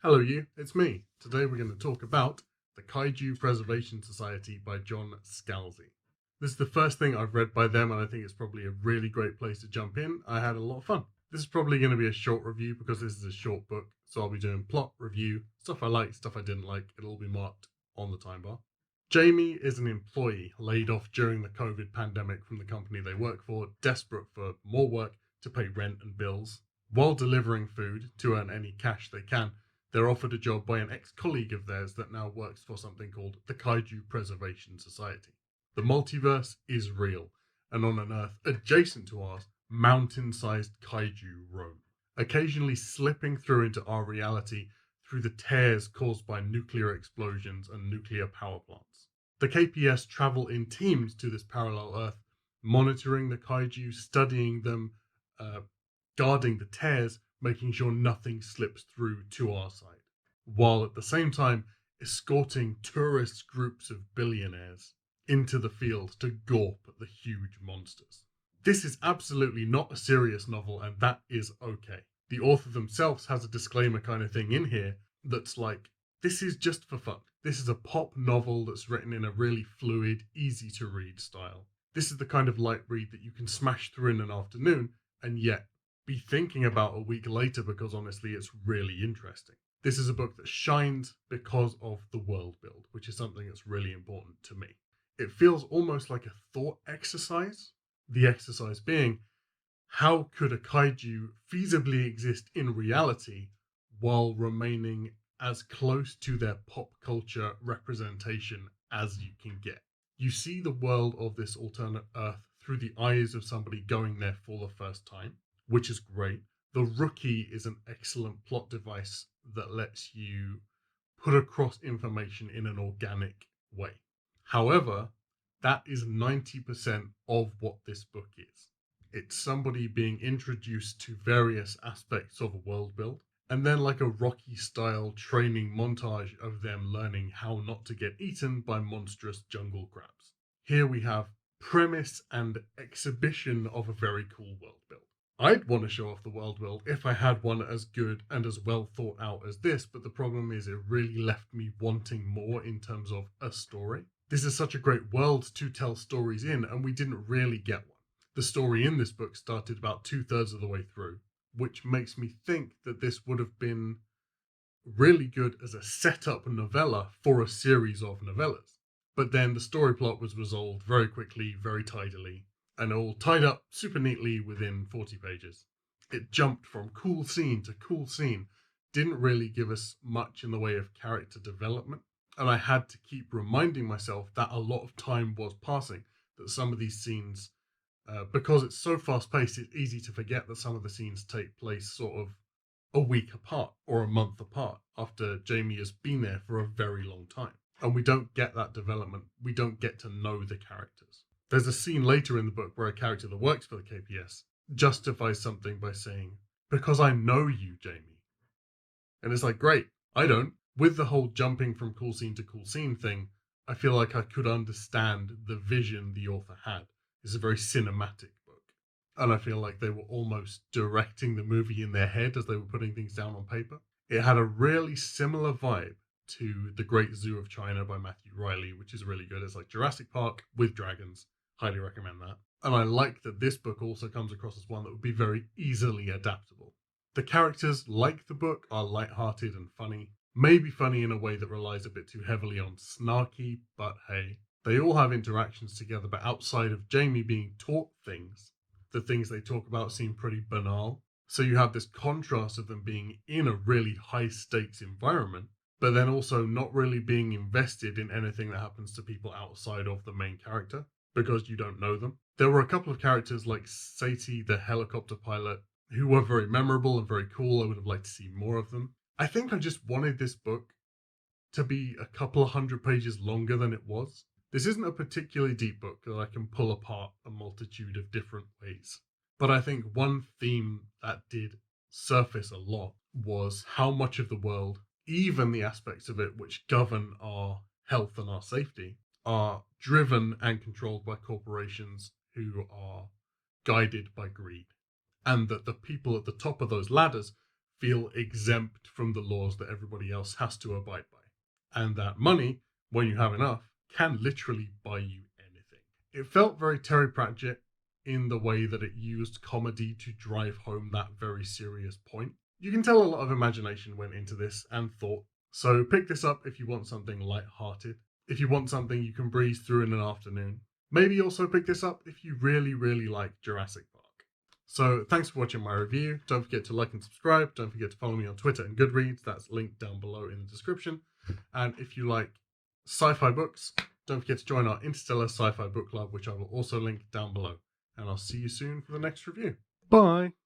Hello you, it's me. Today we're going to talk about the Kaiju Preservation Society by John Scalzi. This is the first thing I've read by them and I think it's probably a really great place to jump in. I had a lot of fun. This is probably going to be a short review because this is a short book, so I'll be doing plot, review, stuff I liked, stuff I didn't like. It'll all be marked on the time bar. Jamie is an employee laid off during the COVID pandemic from the company they work for, desperate for more work to pay rent and bills. While delivering food to earn any cash they can, they're offered a job by an ex-colleague of theirs that now works for something called the Kaiju Preservation Society. The multiverse is real, and on an Earth adjacent to ours, mountain-sized kaiju roam, occasionally slipping through into our reality through the tears caused by nuclear explosions and nuclear power plants. The KPS travel in teams to this parallel Earth, monitoring the kaiju, studying them, guarding the tears, making sure nothing slips through to our side, while at the same time escorting tourist groups of billionaires into the field to gawp at the huge monsters. This is absolutely not a serious novel, and that is okay. The author themselves has a disclaimer kind of thing in here that's like, this is just for fun. This is a pop novel that's written in a really fluid, easy to read style. This is the kind of light read that you can smash through in an afternoon and yet be thinking about a week later because honestly it's really interesting. This is a book that shines because of the world build, which is something that's really important to me. It feels almost like a thought exercise. The exercise being, how could a kaiju feasibly exist in reality while remaining as close to their pop culture representation as you can get? You see the world of this alternate Earth through the eyes of somebody going there for the first time, which is great. The Rookie is an excellent plot device that lets you put across information in an organic way. However, that is 90% of what this book is. It's somebody being introduced to various aspects of a world build, and then like a Rocky style training montage of them learning how not to get eaten by monstrous jungle crabs. Here we have premise and exhibition of a very cool world build. I'd want to show off the world build if I had one as good and as well thought out as this, but the problem is it really left me wanting more in terms of a story. This is such a great world to tell stories in, and we didn't really get one. The story in this book started about 2/3 of the way through, which makes me think that this would have been really good as a setup novella for a series of novellas. But then the story plot was resolved very quickly, very tidily, and all tied up super neatly within 40 pages. It jumped from cool scene to cool scene, didn't really give us much in the way of character development, and I had to keep reminding myself that a lot of time was passing, that some of these scenes, because it's so fast paced, it's easy to forget that some of the scenes take place sort of a week apart or a month apart after Jamie has been there for a very long time. And we don't get that development. We don't get to know the characters. There's a scene later in the book where a character that works for the KPS justifies something by saying, because I know you, Jamie. And it's like, great, I don't. With the whole jumping from cool scene to cool scene thing, I feel like I could understand the vision the author had. It's a very cinematic book. And I feel like they were almost directing the movie in their head as they were putting things down on paper. It had a really similar vibe to The Great Zoo of China by Matthew Riley, which is really good. It's like Jurassic Park with dragons. Highly recommend that. And I like that this book also comes across as one that would be very easily adaptable. The characters, like the book, are light-hearted and funny. Maybe funny in a way that relies a bit too heavily on snarky, but hey. They all have interactions together, but outside of Jamie being taught things, the things they talk about seem pretty banal. So you have this contrast of them being in a really high stakes environment, but then also not really being invested in anything that happens to people outside of the main character because you don't know them. There were a couple of characters like Sadie, the helicopter pilot, who were very memorable and very cool. I would have liked to see more of them. I think I just wanted this book to be a couple of 100 pages longer than it was. This isn't a particularly deep book that I can pull apart a multitude of different ways. But I think one theme that did surface a lot was how much of the world, even the aspects of it which govern our health and our safety, are driven and controlled by corporations who are guided by greed. And that the people at the top of those ladders feel exempt from the laws that everybody else has to abide by. And that money, when you have enough, can literally buy you anything. It felt very Terry Pratchett in the way that it used comedy to drive home that very serious point. You can tell a lot of imagination went into this and thought. So pick this up if you want something light-hearted. If you want something you can breeze through in an afternoon. Maybe also pick this up if you really, really like Jurassic Park. So thanks for watching my review. Don't forget to like and subscribe. Don't forget to follow me on Twitter and Goodreads. That's linked down below in the description. And if you like sci-fi books, don't forget to join our Interstellar Sci-Fi Book Club, which I will also link down below. And I'll see you soon for the next review. Bye!